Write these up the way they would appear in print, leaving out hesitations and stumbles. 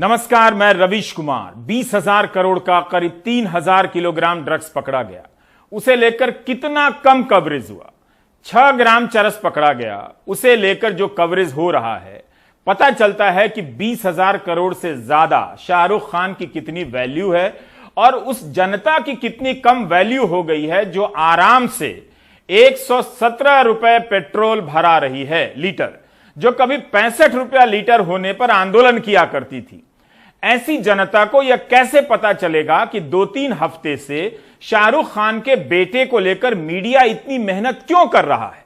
नमस्कार, मैं रवीश कुमार। 20,000 करोड़ का करीब 3,000 किलोग्राम ड्रग्स पकड़ा गया। उसे लेकर कितना कम कवरेज हुआ। 6 ग्राम चरस पकड़ा गया, उसे लेकर जो कवरेज हो रहा है, पता चलता है कि 20,000 करोड़ से ज्यादा शाहरुख खान की कितनी वैल्यू है और उस जनता की कितनी कम वैल्यू हो गई है जो आराम से 117 रुपए पेट्रोल भरा रही है लीटर, जो कभी 65 रुपया लीटर होने पर आंदोलन किया करती थी। ऐसी जनता को यह कैसे पता चलेगा कि 2-3 हफ्ते से शाहरुख खान के बेटे को लेकर मीडिया इतनी मेहनत क्यों कर रहा है।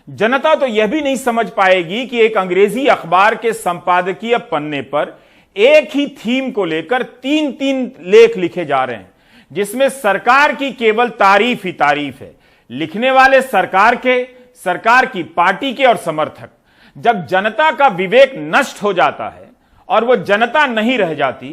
जनता तो यह भी नहीं समझ पाएगी कि एक अंग्रेजी अखबार के संपादकीय पन्ने पर एक ही थीम को लेकर 3-3 लेख लिखे जा रहे हैं, जिसमें सरकार की केवल तारीफ ही तारीफ है। लिखने वाले सरकार के, सरकार की पार्टी के और समर्थक। जब जनता का विवेक नष्ट हो जाता है और वो जनता नहीं रह जाती,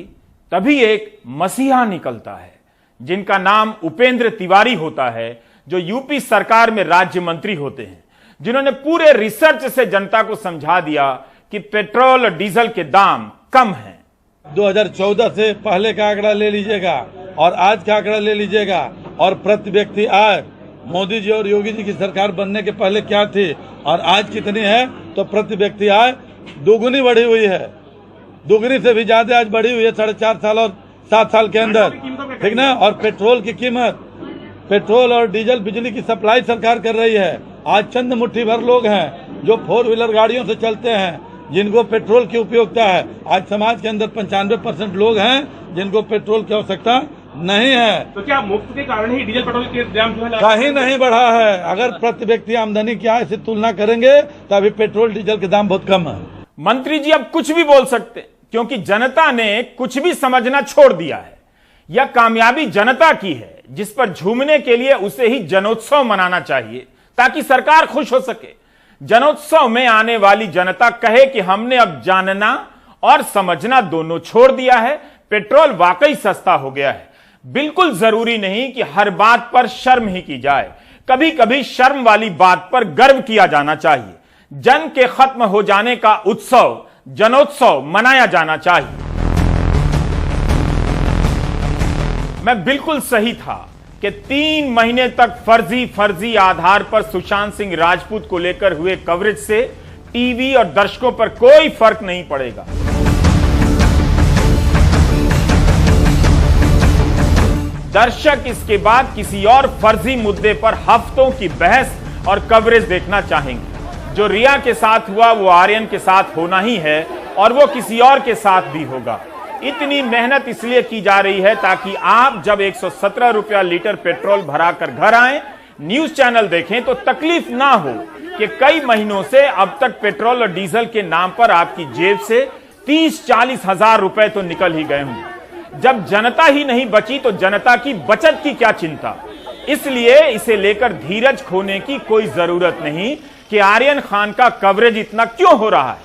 तभी एक मसीहा निकलता है जिनका नाम उपेंद्र तिवारी होता है, जो यूपी सरकार में राज्य मंत्री होते हैं, जिन्होंने पूरे रिसर्च से जनता को समझा दिया कि पेट्रोल और डीजल के दाम कम हैं। 2014 से पहले का आंकड़ा ले लीजिएगा और आज का आंकड़ा ले लीजिएगा और प्रति व्यक्ति आय मोदी जी और योगी जी की सरकार बनने के पहले क्या थी और आज कितनी है, तो प्रति व्यक्ति आय दोगुनी बढ़ी हुई है। दोगुनी से भी ज्यादा आज बढ़ी हुई है 4.5 साल और 7 साल के अंदर, ठीक ना। और पेट्रोल की कीमत, पेट्रोल और डीजल बिजली की सप्लाई सरकार कर रही है। आज चंद मुट्ठी भर लोग हैं जो 4 व्हीलर गाड़ियों से चलते हैं, जिनको पेट्रोल की उपयोगिता है। आज समाज के अंदर 95% लोग हैं जिनको पेट्रोल की आवश्यकता नहीं है। तो क्या मुफ्त के कारण ही डीजल पेट्रोल के दाम जो है कहीं नहीं बढ़ा है। अगर प्रति व्यक्ति आमदनी की आय से तुलना करेंगे तो अभी पेट्रोल डीजल के दाम बहुत कम है। मंत्री जी अब कुछ भी बोल सकते, क्योंकि जनता ने कुछ भी समझना छोड़ दिया है। यह कामयाबी जनता की है, जिस पर झूमने के लिए उसे ही जनोत्सव मनाना चाहिए ताकि सरकार खुश हो सके। जनोत्सव में आने वाली जनता कहे कि हमने अब जानना और समझना दोनों छोड़ दिया है, पेट्रोल वाकई सस्ता हो गया है। बिल्कुल जरूरी नहीं कि हर बात पर शर्म ही की जाए, कभी कभी शर्म वाली बात पर गर्व किया जाना चाहिए। जंग के खत्म हो जाने का उत्सव, जनोत्सव मनाया जाना चाहिए। मैं बिल्कुल सही था कि 3 महीने तक फर्जी आधार पर सुशांत सिंह राजपूत को लेकर हुए कवरेज से टीवी और दर्शकों पर कोई फर्क नहीं पड़ेगा। दर्शक इसके बाद किसी और फर्जी मुद्दे पर हफ्तों की बहस और कवरेज देखना चाहेंगे। जो रिया के साथ हुआ वो आर्यन के साथ होना ही है और वो किसी और के साथ भी होगा। इतनी मेहनत इसलिए की जा रही है ताकि आप जब 117 रुपया लीटर पेट्रोल भरा कर घर आए, न्यूज चैनल देखें तो तकलीफ ना हो कि कई महीनों से अब तक पेट्रोल और डीजल के नाम पर आपकी जेब से 30-40 हजार रुपए तो निकल ही गए होंगे। जब जनता ही नहीं बची तो जनता की बचत की क्या चिंता। इसलिए इसे लेकर धीरज खोने की कोई जरूरत नहीं कि आर्यन खान का कवरेज इतना क्यों हो रहा है।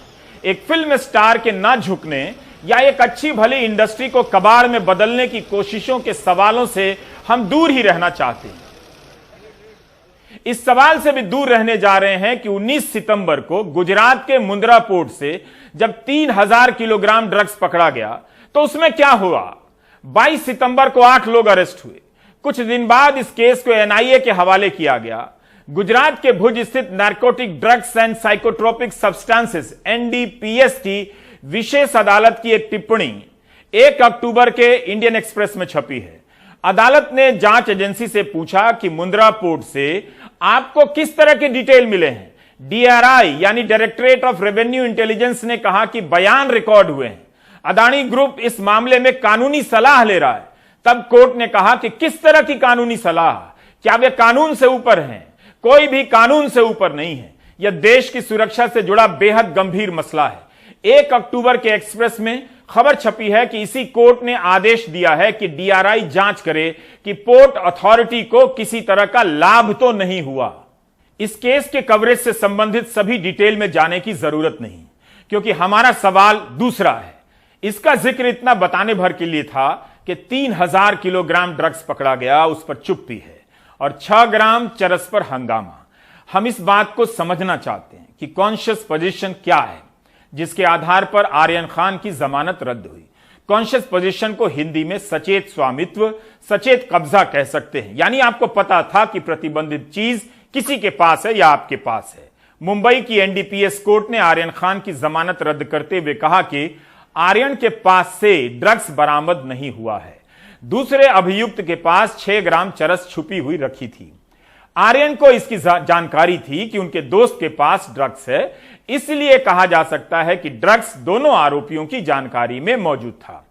एक फिल्म स्टार के ना झुकने या एक अच्छी भली इंडस्ट्री को कबाड़ में बदलने की कोशिशों के सवालों से हम दूर ही रहना चाहते हैं। इस सवाल से भी दूर रहने जा रहे हैं कि 19 सितंबर को गुजरात के मुंद्रा पोर्ट से जब 3,000 किलोग्राम ड्रग्स पकड़ा गया तो उसमें क्या हुआ। 22 सितंबर को 8 लोग अरेस्ट हुए। कुछ दिन बाद इस केस को एनआईए के हवाले किया गया। गुजरात के भुज स्थित narcotic drugs and psychotropic substances NDPS की विशेष अदालत की एक टिप्पणी 1 अक्टूबर के इंडियन एक्सप्रेस में छपी है। अदालत ने जांच एजेंसी से पूछा कि मुंद्रा पोर्ट से आपको किस तरह के डिटेल मिले हैं। डीआरआई यानी डायरेक्टरेट ऑफ रेवेन्यू इंटेलिजेंस ने कहा कि बयान रिकॉर्ड हुए हैं। अदानी ग्रुप इस मामले में कानूनी सलाह ले रहा है। तब कोर्ट ने कहा कि किस तरह की कानूनी सलाह, क्या वे कानून से ऊपर हैं? कोई भी कानून से ऊपर नहीं है। यह देश की सुरक्षा से जुड़ा बेहद गंभीर मसला है। 1 अक्टूबर के एक्सप्रेस में खबर छपी है कि इसी कोर्ट ने आदेश दिया है कि डीआरआई जांच करे कि पोर्ट अथॉरिटी को किसी तरह का लाभ तो नहीं हुआ। इस केस के कवरेज से संबंधित सभी डिटेल में जाने की जरूरत नहीं, क्योंकि हमारा सवाल दूसरा है। इसका जिक्र इतना बताने भर के लिए था कि 3,000 किलोग्राम ड्रग्स पकड़ा गया, उस पर चुप्पी है, और 6 ग्राम चरस पर हंगामा। हम इस बात को समझना चाहते हैं कि कॉन्शियस पोजीशन क्या है जिसके आधार पर आर्यन खान की जमानत रद्द हुई। कॉन्शियस पोजीशन को हिंदी में सचेत स्वामित्व, सचेत कब्जा कह सकते हैं। यानी आपको पता था कि प्रतिबंधित चीज किसी के पास है या आपके पास है। मुंबई की एनडीपीएस कोर्ट ने आर्यन खान की जमानत रद्द करते हुए कहा कि आर्यन के पास से ड्रग्स बरामद नहीं हुआ है। दूसरे अभियुक्त के पास 6 ग्राम चरस छुपी हुई रखी थी। आर्यन को इसकी जानकारी थी कि उनके दोस्त के पास ड्रग्स है, इसलिए कहा जा सकता है कि ड्रग्स दोनों आरोपियों की जानकारी में मौजूद था।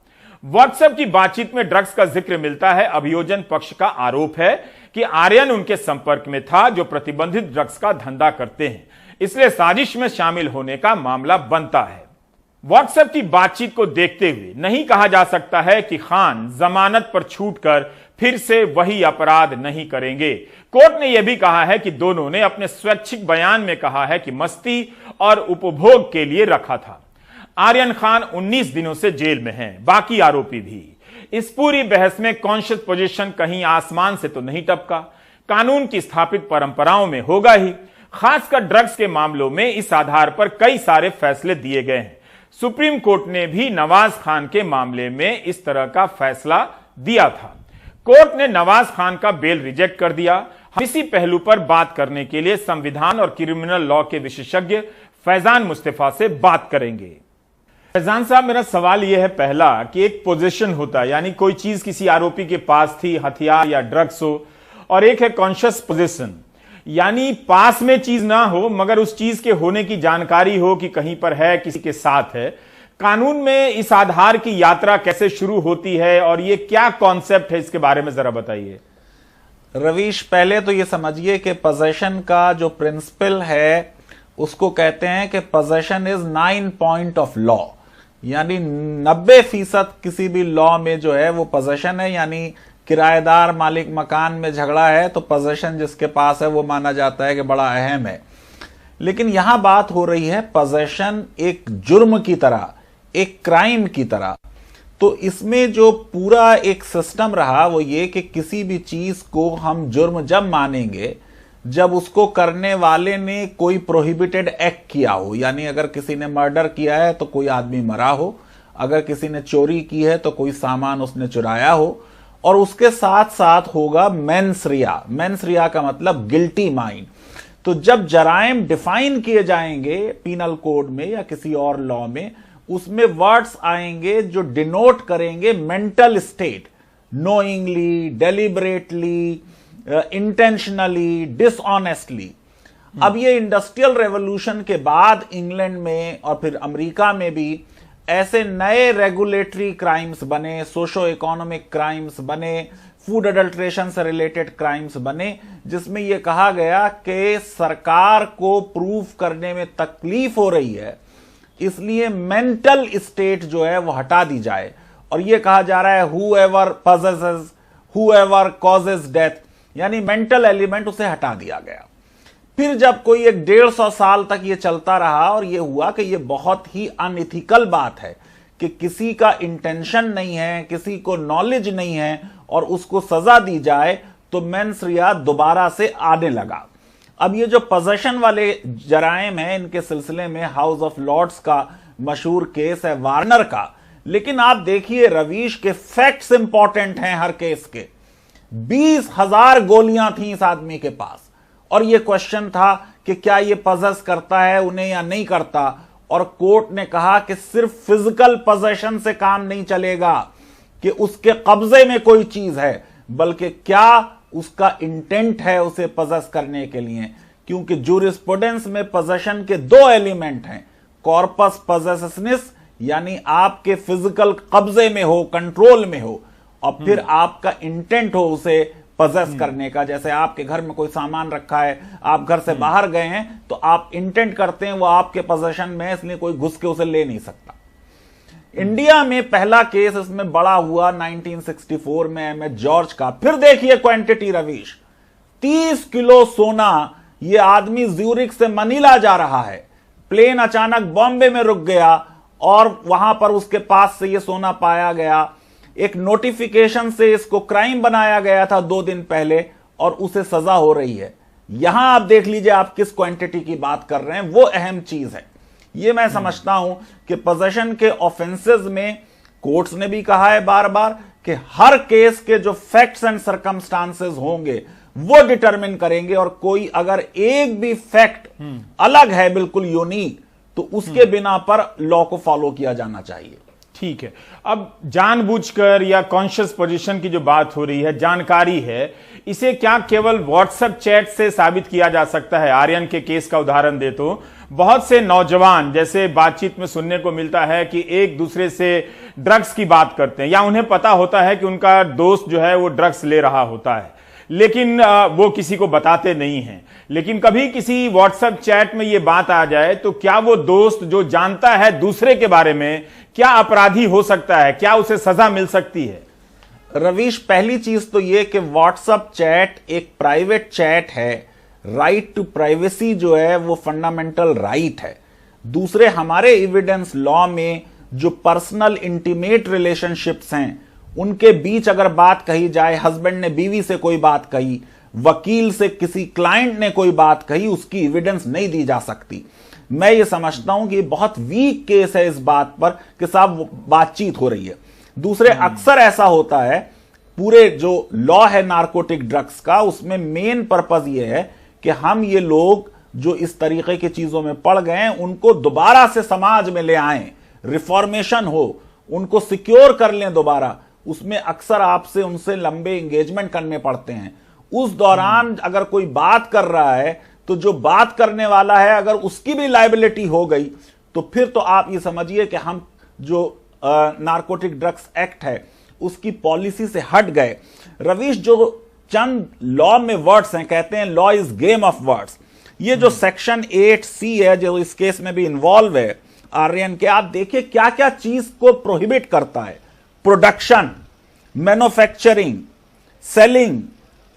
व्हाट्सएप की बातचीत में ड्रग्स का जिक्र मिलता है। अभियोजन पक्ष का आरोप है कि आर्यन उनके संपर्क में था जो प्रतिबंधित ड्रग्स का धंधा करते हैं, इसलिए साजिश में शामिल होने का मामला बनता है। व्हाट्सएप की बातचीत को देखते हुए नहीं कहा जा सकता है कि खान जमानत पर छूटकर फिर से वही अपराध नहीं करेंगे। कोर्ट ने यह भी कहा है कि दोनों ने अपने स्वैच्छिक बयान में कहा है कि मस्ती और उपभोग के लिए रखा था। आर्यन खान 19 दिनों से जेल में हैं, बाकी आरोपी भी। इस पूरी बहस में कॉन्शियस पोजीशन कहीं आसमान से तो नहीं टपका, कानून की स्थापित परंपराओं में होगा ही। खासकर ड्रग्स के मामलों में इस आधार पर कई सारे फैसले दिए गए हैं। सुप्रीम कोर्ट ने भी नवाज खान के मामले में इस तरह का फैसला दिया था। कोर्ट ने नवाज खान का बेल रिजेक्ट कर दिया। हम इसी पहलू पर बात करने के लिए संविधान और क्रिमिनल लॉ के विशेषज्ञ फैजान मुस्तफा से बात करेंगे। फैजान साहब, मेरा सवाल यह है पहला कि एक पोजीशन होता है, यानी कोई चीज किसी आरोपी के पास थी, हथियार या ड्रग्स हो, और एक है कॉन्शियस पोजीशन, यानी पास में चीज ना हो मगर उस चीज के होने की जानकारी हो कि कहीं पर है, किसी के साथ है। कानून में इस आधार की यात्रा कैसे शुरू होती है और ये क्या कॉन्सेप्ट है, इसके बारे में जरा बताइए। रवीश, पहले तो ये समझिए कि पोजेशन का जो प्रिंसिपल है उसको कहते हैं कि possession is 9 point of law, यानी 90% किसी भी लॉ में जो है वो पोजेशन है। यानी किराएदार मालिक मकान में झगड़ा है तो पोजेशन जिसके पास है वो माना जाता है कि बड़ा अहम है। लेकिन यहां बात हो रही है पोजेशन एक जुर्म की तरह, एक क्राइम की तरह। तो इसमें जो पूरा एक सिस्टम रहा वो ये कि किसी भी चीज को हम जुर्म जब मानेंगे जब उसको करने वाले ने कोई प्रोहिबिटेड एक्ट किया हो, यानी अगर किसी ने मर्डर किया है तो कोई आदमी मरा हो, अगर किसी ने चोरी की है तो कोई सामान उसने चुराया हो, और उसके साथ साथ होगा मेंस रिया। मेंस रिया का मतलब गिल्टी माइंड। तो जब जराइम डिफाइन किए जाएंगे पीनल कोड में या किसी और लॉ में, उसमें वर्ड्स आएंगे जो डिनोट करेंगे mental state, knowingly, deliberately, intentionally, dishonestly. अब ये इंडस्ट्रियल रेवोल्यूशन के बाद इंग्लैंड में और फिर अमेरिका में भी ऐसे नए रेगुलेटरी क्राइम्स बने, सोशो इकोनॉमिक क्राइम्स बने, फूड अडल्ट्रेशन से रिलेटेड क्राइम्स बने, जिसमें यह कहा गया कि सरकार को प्रूफ करने में तकलीफ हो रही है, इसलिए मेंटल स्टेट जो है वो हटा दी जाए। और यह कहा जा रहा है whoever possesses, whoever causes death, यानी मेंटल एलिमेंट उसे हटा दिया गया। फिर जब कोई 150 साल तक ये चलता रहा और ये हुआ कि ये बहुत ही अनइथिकल बात है कि किसी का इंटेंशन नहीं है, किसी को नॉलेज नहीं है और उसको सजा दी जाए, तो मेंस रिया दोबारा से आने लगा। अब ये जो पोजेशन वाले जराइम हैं, इनके सिलसिले में हाउस ऑफ लॉर्ड्स का मशहूर केस है वार्नर का। लेकिन आप देखिए रवीश के फैक्ट्स इंपॉर्टेंट हैं हर केस के। 20,000 गोलियां थी इस आदमी के पास और यह क्वेश्चन था कि क्या यह पजेस करता है उन्हें या नहीं करता। और कोर्ट ने कहा कि सिर्फ फिजिकल पोजेशन से काम नहीं चलेगा कि उसके कब्जे में कोई चीज है, बल्कि क्या उसका इंटेंट है उसे पजेस करने के लिए। क्योंकि जूरिस्प्रूडेंस में पोजेशन के 2 एलिमेंट हैं, कॉर्पस पोजेसिवनेस यानी आपके फिजिकल कब्जे में हो, कंट्रोल में हो, और फिर आपका इंटेंट हो उसे पजेस करने का। जैसे आपके घर में कोई सामान रखा है, आप घर से बाहर गए हैं तो आप इंटेंट करते हैं वो आपके पोजेशन में है, इसलिए कोई घुस के उसे ले नहीं सकता। इंडिया में पहला केस इसमें बड़ा हुआ 1964 में एम एच जॉर्ज का। फिर देखिए क्वांटिटी रवीश, 30 किलो सोना। ये आदमी ज्यूरिक से मनीला जा रहा है, प्लेन अचानक बॉम्बे में रुक गया और वहां पर उसके पास से ये सोना पाया गया। एक नोटिफिकेशन से इसको क्राइम बनाया गया था 2 दिन पहले और उसे सजा हो रही है। यहां आप देख लीजिए आप किस क्वांटिटी की बात कर रहे हैं, वो अहम चीज है। ये मैं समझता हूं कि पोजेशन के ऑफेंसेस में कोर्ट्स ने भी कहा है बार बार कि हर केस के जो फैक्ट्स एंड सर्कमस्टांसेस होंगे वो डिटरमिन करेंगे, और कोई अगर एक भी फैक्ट अलग है बिल्कुल यूनिक, तो उसके बिना पर लॉ को फॉलो किया जाना चाहिए। ठीक है, अब जानबूझकर या कॉन्शियस पोजीशन की जो बात हो रही है, जानकारी है, इसे क्या केवल व्हाट्सएप चैट से साबित किया जा सकता है? आर्यन के केस का उदाहरण दे तो बहुत से नौजवान जैसे बातचीत में सुनने को मिलता है कि एक दूसरे से ड्रग्स की बात करते हैं, या उन्हें पता होता है कि उनका दोस्त जो है वो ड्रग्स ले रहा होता है, लेकिन वो किसी को बताते नहीं हैं। लेकिन कभी किसी व्हाट्सएप चैट में ये बात आ जाए तो क्या वो दोस्त जो जानता है दूसरे के बारे में, क्या अपराधी हो सकता है? क्या उसे सजा मिल सकती है? रवीश, पहली चीज तो यह कि व्हाट्सएप चैट एक प्राइवेट चैट है। राइट टू प्राइवेसी जो है वो फंडामेंटल राइट है। दूसरे, हमारे एविडेंस लॉ में जो पर्सनल इंटीमेट रिलेशनशिप्स हैं उनके बीच अगर बात कही जाए, हस्बैंड ने बीवी से कोई बात कही, वकील से किसी क्लाइंट ने कोई बात कही, उसकी एविडेंस नहीं दी जा सकती। मैं ये समझता हूं कि बहुत वीक केस है इस बात पर कि साहब बातचीत हो रही है। दूसरे, अक्सर ऐसा होता है, पूरे जो लॉ है नारकोटिक ड्रग्स का, उसमें मेन पर्पज ये है कि हम ये लोग जो इस तरीके की चीजों में पड़ गए हैं उनको दोबारा से समाज में ले आएं, रिफॉर्मेशन हो, उनको सिक्योर कर लें दोबारा। उसमें अक्सर आपसे उनसे लंबे एंगेजमेंट करने पड़ते हैं। उस दौरान अगर कोई बात कर रहा है तो जो बात करने वाला है अगर उसकी भी लायबिलिटी हो गई तो फिर तो आप ये समझिए कि हम जो नारकोटिक ड्रग्स एक्ट है उसकी पॉलिसी से हट गए। रवीश, जो चंद लॉ में वर्ड्स हैं, कहते हैं law is game of words. ये जो सेक्शन 8C है जो इस केस में भी इन्वॉल्व है आर्यन के, आप देखिए क्या क्या चीज को प्रोहिबिट करता है। Production, manufacturing, selling,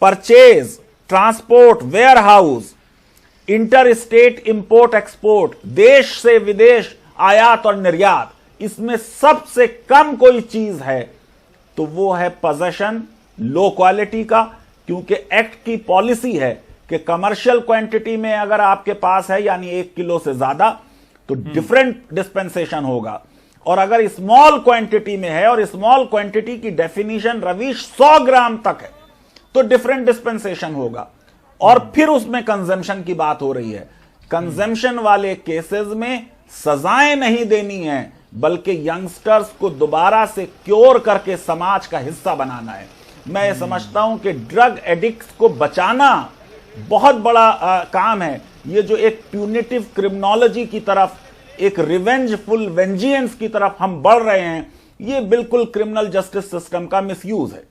purchase, transport, warehouse, interstate import export, देश से विदेश आयात और निर्यात, इसमें सबसे कम कोई चीज है तो वो है पोजेशन लो क्वालिटी का, क्योंकि एक्ट की पॉलिसी है कि कमर्शियल क्वांटिटी में अगर आपके पास है यानी 1 किलो से ज्यादा तो डिफरेंट डिस्पेंसेशन होगा, और अगर स्मॉल क्वांटिटी में है, और स्मॉल क्वांटिटी की डेफिनेशन रवीश 100 ग्राम तक है, तो डिफरेंट डिस्पेंसेशन होगा। और फिर उसमें कंजम्पशन की बात हो रही है। कंजम्पशन वाले केसेस में सजाएं नहीं देनी है, बल्कि यंगस्टर्स को दोबारा से क्योर करके समाज का हिस्सा बनाना है। मैं ये समझता हूं कि ड्रग एडिक्ट्स को बचाना बहुत बड़ा काम है। ये जो एक प्यूनिटिव क्रिमिनोलॉजी की तरफ, एक रिवेंजफुल वेंजियंस की तरफ हम बढ़ रहे हैं, ये बिल्कुल क्रिमिनल जस्टिस सिस्टम का मिसयूज है।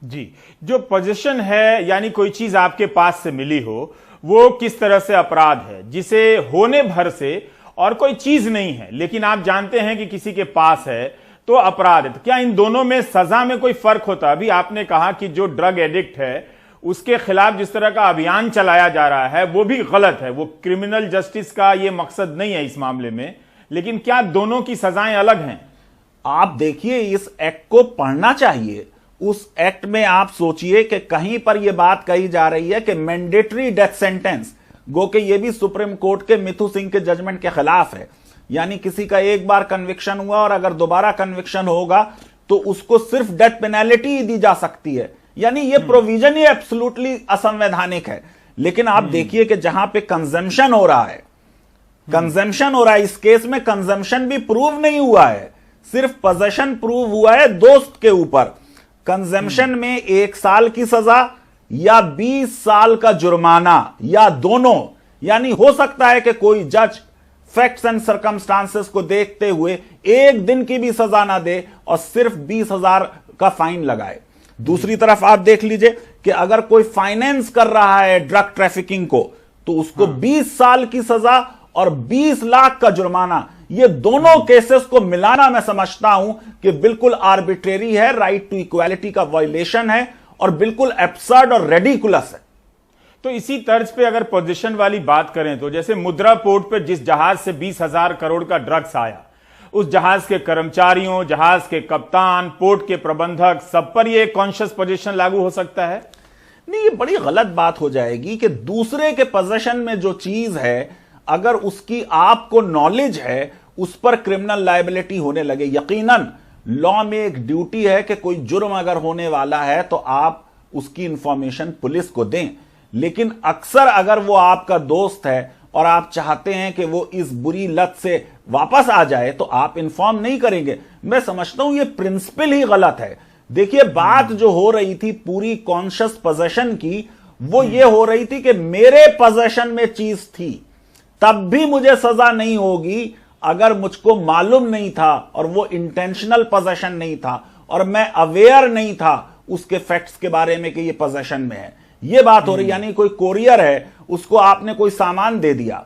जी, जो पोजीशन है यानी कोई चीज आपके पास से मिली हो, वो किस तरह से अपराध है, जिसे होने भर से और कोई चीज नहीं है लेकिन आप जानते हैं कि किसी के पास है तो अपराध है। तो क्या इन दोनों में सजा में कोई फर्क होता है? अभी आपने कहा कि जो ड्रग एडिक्ट है उसके खिलाफ जिस तरह का अभियान चलाया जा रहा है वो भी गलत है, वो क्रिमिनल जस्टिस का ये मकसद नहीं है इस मामले में, लेकिन क्या दोनों की सजाएं अलग हैं? आप देखिए, इस एक्ट को पढ़ना चाहिए। उस एक्ट में आप सोचिए कि कहीं पर यह बात कही जा रही है कि मैंडेटरी डेथ सेंटेंस, गो कि यह भी सुप्रीम कोर्ट के मिथु सिंह के जजमेंट के खिलाफ है। यानी किसी का एक बार कन्विक्शन हुआ और अगर दोबारा कन्विक्शन होगा तो उसको सिर्फ डेथ पेनल्टी दी जा सकती है। यानी यह प्रोविजन ही एब्सोल्युटली असंवैधानिक है। लेकिन आप देखिए कि जहां पे कंजम्पशन हो रहा है, इस केस में कंजम्पशन भी प्रूव नहीं हुआ है, सिर्फ पोजेशन प्रूव हुआ है दोस्त के ऊपर। कंजम्पशन में 1 साल की सजा या 20 साल का जुर्माना या दोनों। यानी हो सकता है कि कोई जज फैक्ट्स एंड सर्कमस्टांसेस को देखते हुए 1 दिन की भी सजा ना दे और सिर्फ 20,000 का फाइन लगाए। दूसरी तरफ आप देख लीजिए कि अगर कोई फाइनेंस कर रहा है ड्रग ट्रैफिकिंग को तो उसको 20 साल की सजा और 20 लाख का जुर्माना। ये दोनों केसेस को मिलाना मैं समझता हूं कि बिल्कुल आर्बिट्रेरी है, राइट टू इक्वालिटी का वायलेशन है और बिल्कुल एब्सर्ड और रेडिकुलस है। तो इसी तर्ज पे अगर पोजीशन वाली बात करें तो जैसे मुद्रा पोर्ट पर जिस जहाज से 20,000 करोड़ का ड्रग्स आया, उस जहाज के कर्मचारियों, जहाज के कप्तान, पोर्ट के प्रबंधक, सब पर यह कॉन्शियस पोजीशन लागू हो सकता है? नहीं, ये बड़ी गलत बात हो जाएगी कि दूसरे के पोजीशन में जो चीज है अगर उसकी आपको नॉलेज है उस पर क्रिमिनल लायबिलिटी होने लगे। यकीनन लॉ में एक ड्यूटी है कि कोई जुर्म अगर होने वाला है तो आप उसकी इंफॉर्मेशन पुलिस को दें, लेकिन अक्सर अगर वो आपका दोस्त है और आप चाहते हैं कि वो इस बुरी लत से वापस आ जाए तो आप इंफॉर्म नहीं करेंगे। मैं समझता हूं ये प्रिंसिपल ही गलत है। देखिए, बात जो हो रही थी पूरी कॉन्शियस पोजेशन की, वो ये हो रही थी कि मेरे पोजेशन में चीज थी, तब भी मुझे सजा नहीं होगी अगर मुझको मालूम नहीं था और वो इंटेंशनल पोजेशन नहीं था और मैं अवेयर नहीं था उसके फैक्ट्स के बारे में कि ये पोजेशन में है। ये बात हो रही, यानी कोई कोरियर है, उसको आपने कोई सामान दे दिया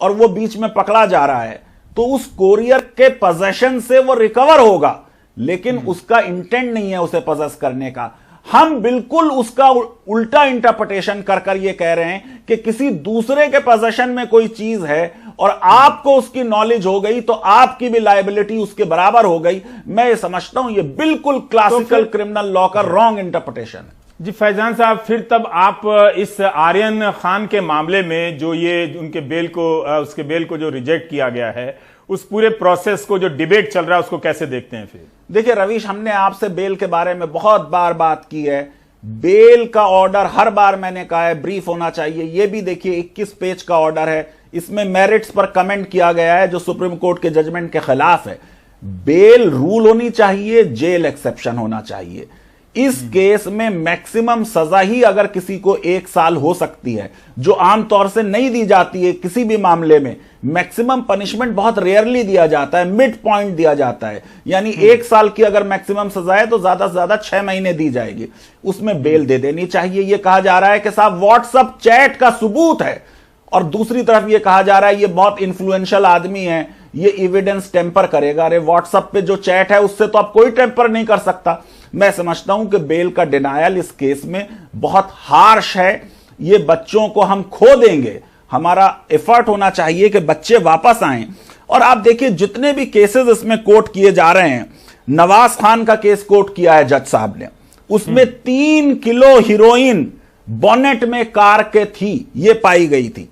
और वो बीच में पकड़ा जा रहा है, तो उस कोरियर के पोजेशन से वो रिकवर होगा, लेकिन उसका इंटेंट नहीं है उसे पोजेस करने का। हम बिल्कुल उसका उल्टा इंटरप्रिटेशन कर कर ये कह रहे हैं कि किसी दूसरे के पोजेशन में कोई चीज है और आपको उसकी नॉलेज हो गई तो आपकी भी लायबिलिटी उसके बराबर हो गई। मैं ये समझता हूं ये बिल्कुल क्लासिकल क्रिमिनल लॉ का रॉन्ग इंटरप्रिटेशन है। जी फैजान साहब, फिर तब आप इस आर्यन खान के मामले में जो ये उनके बेल को उसके बेल को जो रिजेक्ट किया गया है, उस पूरे प्रोसेस को जो डिबेट चल रहा है उसको कैसे देखते हैं? फिर देखिए रवीश, हमने आपसे बेल के बारे में बहुत बार बात की है। बेल का ऑर्डर हर बार मैंने कहा है ब्रीफ होना चाहिए। यह भी देखिए 21 पेज का ऑर्डर है, इसमें मेरिट्स पर कमेंट किया गया है जो सुप्रीम कोर्ट के जजमेंट के खिलाफ है। बेल रूल होनी चाहिए, जेल एक्सेप्शन होना चाहिए। इस केस में मैक्सिमम सजा ही अगर किसी को 1 साल हो सकती है, जो आमतौर से नहीं दी जाती है किसी भी मामले में। मैक्सिमम पनिशमेंट बहुत रेयरली दिया जाता है, मिड पॉइंट दिया जाता है, यानी 1 साल की अगर मैक्सिमम सजा है तो ज्यादा से ज्यादा 6 महीने दी जाएगी, उसमें बेल दे देनी चाहिए। यह कहा जा रहा है कि साहब व्हाट्सएप चैट का सबूत है, और दूसरी तरफ यह कहा जा रहा है ये बहुत इन्फ्लुएंशियल आदमी है, ये एविडेंस टेम्पर करेगा। अरे व्हाट्सएप पे जो चैट है उससे तो आप कोई टेम्पर नहीं कर सकता। मैं समझता हूं कि बेल का डिनायल इस केस में बहुत हार्श है। ये बच्चों को हम खो देंगे, हमारा एफर्ट होना चाहिए कि बच्चे वापस आएं। और आप देखिए जितने भी केसेस इसमें कोर्ट किए जा रहे हैं, नवाज खान का केस कोर्ट किया है जज साहब ने, उसमें 3 किलो हीरोइन बॉनेट में कार के थी, ये पाई गई थी।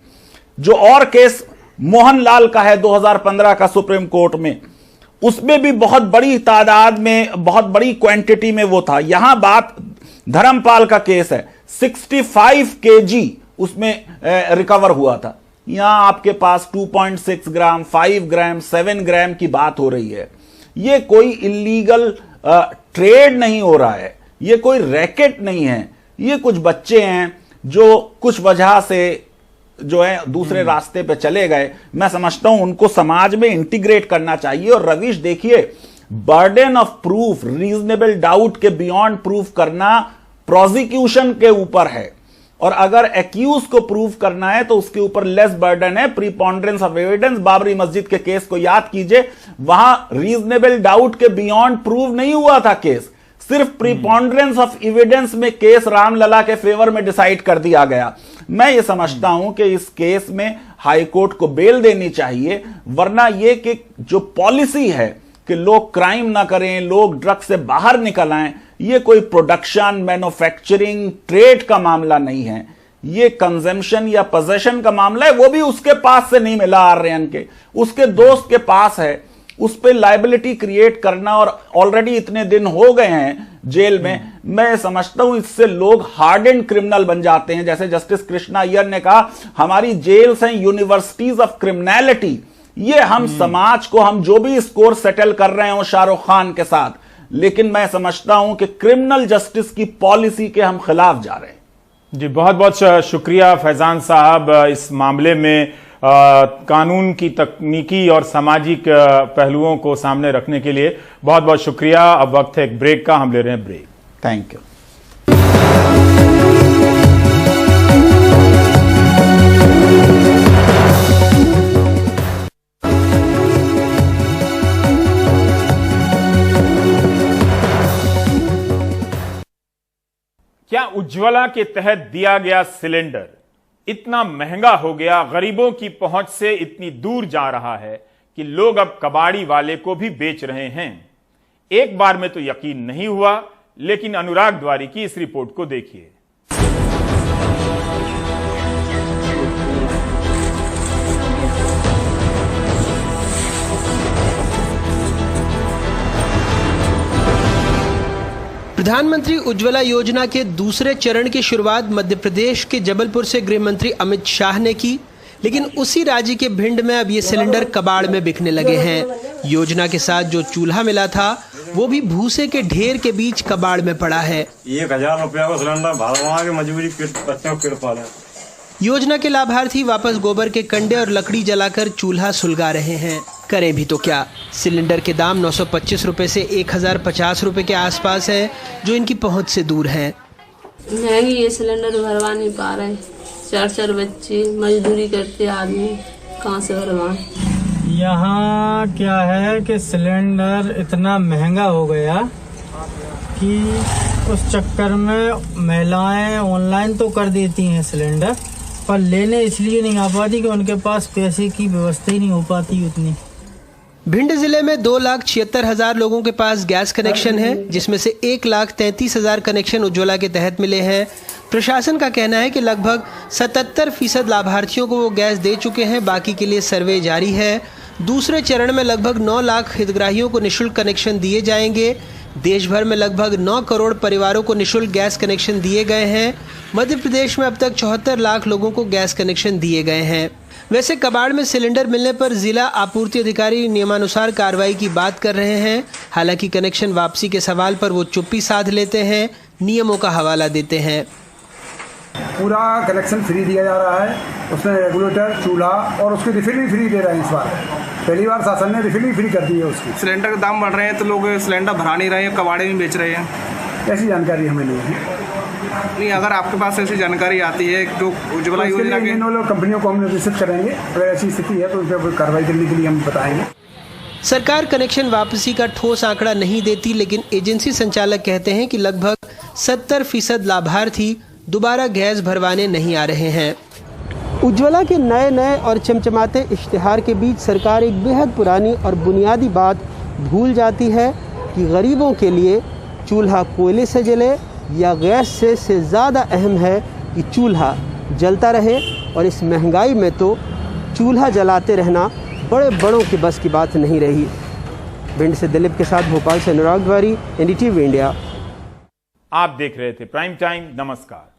जो और केस मोहनलाल का है 2015 का सुप्रीम कोर्ट में, उसमें भी बहुत बड़ी तादाद में, बहुत बड़ी क्वांटिटी में वो था। यहां बात धर्मपाल का केस है, 65 kg उसमें रिकवर हुआ था। यहां आपके पास 2.6 ग्राम, 5 ग्राम, 7 ग्राम की बात हो रही है। ये कोई इलीगल ट्रेड नहीं हो रहा है, ये कोई रैकेट नहीं है। ये कुछ बच्चे हैं जो कुछ वजह से जो है दूसरे रास्ते पे चले गए। मैं समझता हूं उनको समाज में इंटीग्रेट करना चाहिए। और रवीश देखिए, burden of proof, reasonable doubt के बियॉन्ड प्रूफ करना प्रोसिक्यूशन के ऊपर है, और अगर एक्यूज को प्रूव करना है तो उसके ऊपर लेस बर्डन है, प्रीपॉन्डरेंस ऑफ एविडेंस। बाबरी मस्जिद के केस को याद कीजिए, वहां रीजनेबल डाउट के बियॉन्ड प्रूव नहीं हुआ था केस, सिर्फ प्रीपॉन्डरेंस ऑफ एविडेंस में केस रामलला के फेवर में डिसाइड कर दिया गया। मैं ये समझता हूं कि इस केस में हाई कोर्ट को बेल देनी चाहिए, वरना ये कि जो पॉलिसी है कि लोग क्राइम ना करें, लोग ड्रग से बाहर निकल आएं, ये कोई प्रोडक्शन, मैन्युफैक्चरिंग, ट्रेड का मामला नहीं है, ये कंजम्पशन या पोजेशन का मामला है। वो भी उसके पास से नहीं मिला आर्यन के, उसके दोस्त के पास है। उस पर लायबिलिटी क्रिएट करना, और ऑलरेडी इतने दिन हो गए हैं जेल में, मैं समझता हूं इससे लोग हार्डेंड क्रिमिनल बन जाते हैं। जैसे जस्टिस कृष्णा अय्यर ने कहा, हमारी जेल्स हैं यूनिवर्सिटीज ऑफ क्रिमिनलिटी। ये हम समाज को, हम जो भी स्कोर सेटल कर रहे हो शाहरुख खान के साथ, लेकिन मैं समझता हूं कि क्रिमिनल जस्टिस की पॉलिसी के हम खिलाफ जा रहे हैं। जी बहुत बहुत शुक्रिया फैजान साहब, इस मामले में कानून की तकनीकी और सामाजिक पहलुओं को सामने रखने के लिए बहुत बहुत शुक्रिया। अब वक्त है एक ब्रेक का, हम ले रहे हैं ब्रेक। Thank you. क्या उज्ज्वला के तहत दिया गया सिलेंडर इतना महंगा हो गया, गरीबों की पहुंच से इतनी दूर जा रहा है कि लोग अब कबाड़ी वाले को भी बेच रहे हैं? एक बार में तो यकीन नहीं हुआ, लेकिन अनुराग द्वारी की इस रिपोर्ट को देखिए। प्रधानमंत्री उज्ज्वला योजना के दूसरे चरण की शुरुआत मध्य प्रदेश के जबलपुर से गृह मंत्री अमित शाह ने की, लेकिन उसी राज्य के भिंड में अब ये सिलेंडर कबाड़ में बिकने लगे हैं। योजना के साथ जो चूल्हा मिला था वो भी भूसे के ढेर के बीच कबाड़ में पड़ा है। 1000 रुपया का सिलेंडर भरवा के मजबूरी बच्चों को पेट पाले। योजना के लाभार्थी वापस गोबर के कंडे और लकड़ी जलाकर चूल्हा सुलगा रहे हैं। करें भी तो क्या, सिलेंडर के दाम 925 रुपए से 1050 रुपए के आसपास है, जो इनकी पहुंच से दूर है। महंगी ये सिलेंडर भरवा नहीं पा रहे, 4 बच्चे मजदूरी करते आदमी कहाँ से भरवाएं। यहाँ क्या है कि सिलेंडर इतना महंगा हो गया कि उस चक्कर में महिलाएं ऑनलाइन तो कर देती हैं सिलेंडर, पर लेने इसलिए नहीं आ पाती कि उनके पास पैसे की व्यवस्था ही नहीं हो पाती उतनी। भिंड जिले में 2,76,000 लोगों के पास गैस कनेक्शन है, जिसमें से 1,33,000 कनेक्शन उज्ज्वला के तहत मिले हैं। प्रशासन का कहना है कि लगभग 77% लाभार्थियों को वो गैस दे चुके हैं, बाकी के लिए सर्वे जारी है। दूसरे चरण में लगभग 9 लाख हितग्राहियों को निःशुल्क कनेक्शन दिए जाएंगे। देश भर में लगभग 9 करोड़ परिवारों को निःशुल्क गैस कनेक्शन दिए गए हैं। मध्य प्रदेश में अब तक 74 लाख लोगों को गैस कनेक्शन दिए गए हैं। वैसे कबाड़ में सिलेंडर मिलने पर जिला आपूर्ति अधिकारी नियमानुसार कार्रवाई की बात कर रहे हैं। हालांकि कनेक्शन वापसी के सवाल पर वो चुप्पी साध लेते हैं, नियमों का हवाला देते हैं। पूरा कनेक्शन फ्री दिया जा रहा है, उसमें रेगुलेटर, चूल्हा और उसकी रिफिल भी फ्री दे रहे हैं। इस बार पहली बार शासन ने रिफिल भी फ्री कर दी है उसकी। सिलेंडर के दाम बढ़ रहे हैं तो लोग सिलेंडर भरा नहीं रहे हैं, कबाड़े में बेच रहे हैं। ऐसी जानकारी हमें नहीं है। नहीं, अगर आपके पास ऐसी जानकारी आती है जो उज्ज्वला योजना के, इन कंपनियों को हम निर्देशित करेंगे। अगर ऐसी स्थिति है तो उन पर कार्रवाई करने के लिए हम बताएंगे। सरकार कनेक्शन वापसी का ठोस आंकड़ा नहीं देती, लेकिन एजेंसी संचालक कहते हैं कि लगभग 70% लाभार्थी दोबारा गैस भरवाने नहीं आ रहे हैं। उज्ज्वला के नए और चमचमाते इश्तिहार के बीच सरकार एक बेहद पुरानी और बुनियादी बात भूल जाती है कि गरीबों के लिए चूल्हा कोयले से जले या गैस से ज़्यादा अहम है कि चूल्हा जलता रहे। और इस महंगाई में तो चूल्हा जलाते रहना बड़ों की बस की बात नहीं रही। भिंड से दिलीप के साथ भोपाल से अनुराग द्वारी, NDTV इंडिया। आप देख रहे थे प्राइम टाइम। नमस्कार।